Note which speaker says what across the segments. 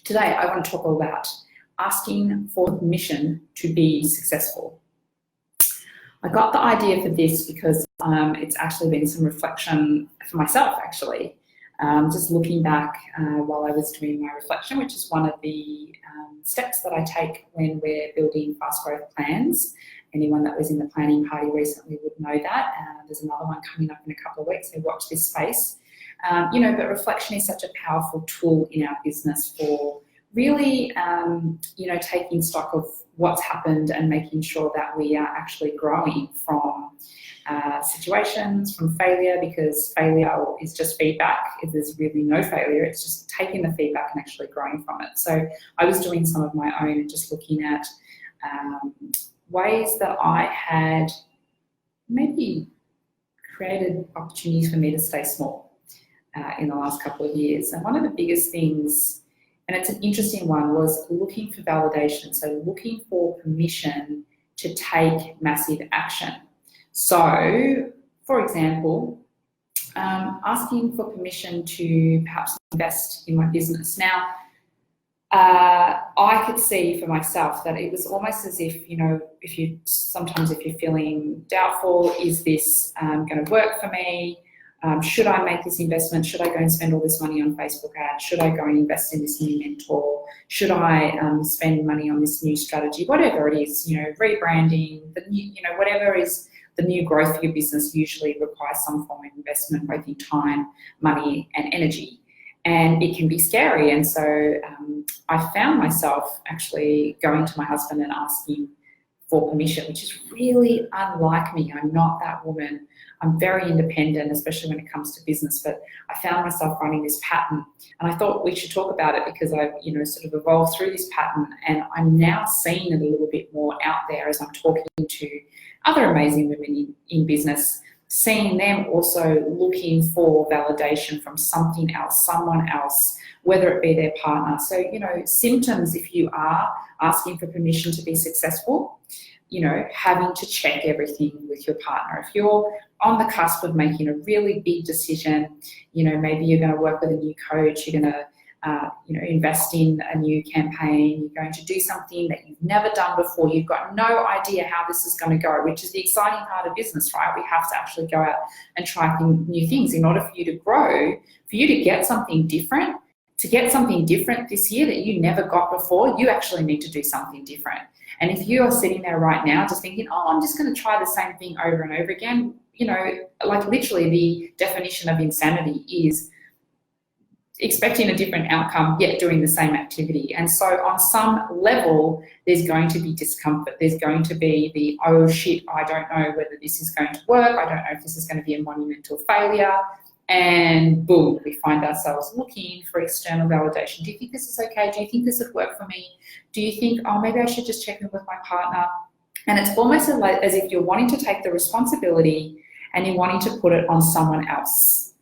Speaker 1: Today, I want to talk all about asking for permission to be successful. I got the idea for this because it's actually been some reflection for myself, actually. Just looking back while I was doing my reflection, which is one of the steps that I take when we're building fast growth plans. Anyone that was in the planning party recently would know that. There's another one coming up in a couple of weeks, so watch this space. But reflection is such a powerful tool in our business for really, taking stock of what's happened and making sure that we are actually growing from situations, from failure, because failure is just feedback. If there's really no failure, it's just taking the feedback and actually growing from it. So I was doing some of my own and just looking at ways that I had maybe created opportunities for me to stay small in the last couple of years. And one of the biggest things, and it's an interesting one, was looking for validation. So looking for permission to take massive action. So, for example, asking for permission to perhaps invest in my business. Now, I could see for myself that it was almost as if, if you're feeling doubtful, is this going to work for me? Should I make this investment? Should I go and spend all this money on Facebook ads? Should I go and invest in this new mentor? Should I spend money on this new strategy? Whatever it is, rebranding, the new, whatever is the new growth for your business usually requires some form of investment, both in time, money, and energy. And it can be scary. And so I found myself actually going to my husband and asking for permission, which is really unlike me. I'm not that woman. I'm very independent, especially when it comes to business, but I found myself running this pattern, and I thought we should talk about it because I've, sort of evolved through this pattern, and I'm now seeing it a little bit more out there as I'm talking to other amazing women in business, seeing them also looking for validation from something else, someone else, whether it be their partner. So, symptoms, if you are asking for permission to be successful, having to check everything with your partner. If you're on the cusp of making a really big decision, maybe you're going to work with a new coach, you're going to, invest in a new campaign, you're going to do something that you've never done before, you've got no idea how this is going to go, which is the exciting part of business, right? We have to actually go out and try new things in order for you to grow, for you to get something different. To get something different this year that you never got before, you actually need to do something different. And if you are sitting there right now just thinking, I'm just going to try the same thing over and over again, like literally the definition of insanity is expecting a different outcome yet doing the same activity. And so on some level, there's going to be discomfort. There's going to be the, oh shit, I don't know whether this is going to work. I don't know if this is going to be a monumental failure. And boom, we find ourselves looking for external validation. Do you think this is okay? Do you think this would work for me? Do you think, maybe I should just check in with my partner? And it's almost as if you're wanting to take the responsibility and you're wanting to put it on someone else.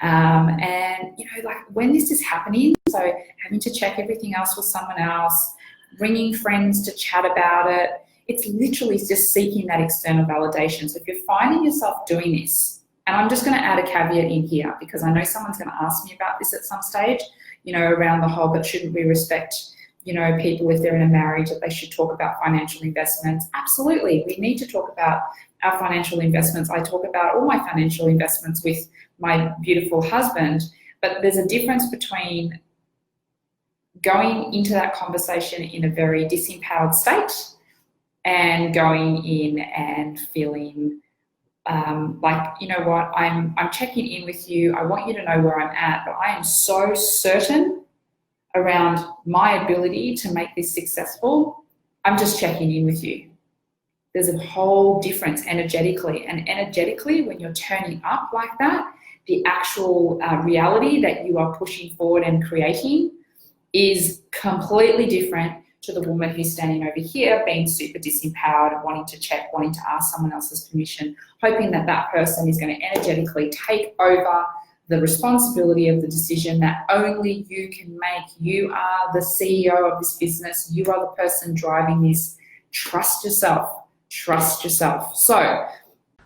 Speaker 1: Like when this is happening, so having to check everything else with someone else, ringing friends to chat about it, it's literally just seeking that external validation. So if you're finding yourself doing this, and I'm just going to add a caveat in here because I know someone's going to ask me about this at some stage, around the whole, but shouldn't we respect, people if they're in a marriage, that they should talk about financial investments? Absolutely. We need to talk about our financial investments. I talk about all my financial investments with my beautiful husband, but there's a difference between going into that conversation in a very disempowered state and going in and feeling like, I'm checking in with you. I want you to know where I'm at, but I am so certain around my ability to make this successful. I'm just checking in with you. There's a whole difference energetically. And energetically, when you're turning up like that, the actual reality that you are pushing forward and creating is completely different to the woman who's standing over here being super disempowered, wanting to check, wanting to ask someone else's permission, hoping that that person is going to energetically take over the responsibility of the decision that only you can make. You are the CEO of this business. You are the person driving this. Trust yourself. Trust yourself. So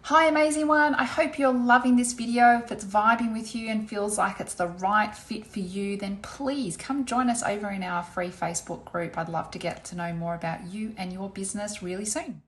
Speaker 2: Hi amazing one, I hope you're loving this video. If it's vibing with you and feels like it's the right fit for you, then please come join us over in our free Facebook group. I'd love to get to know more about you and your business really soon.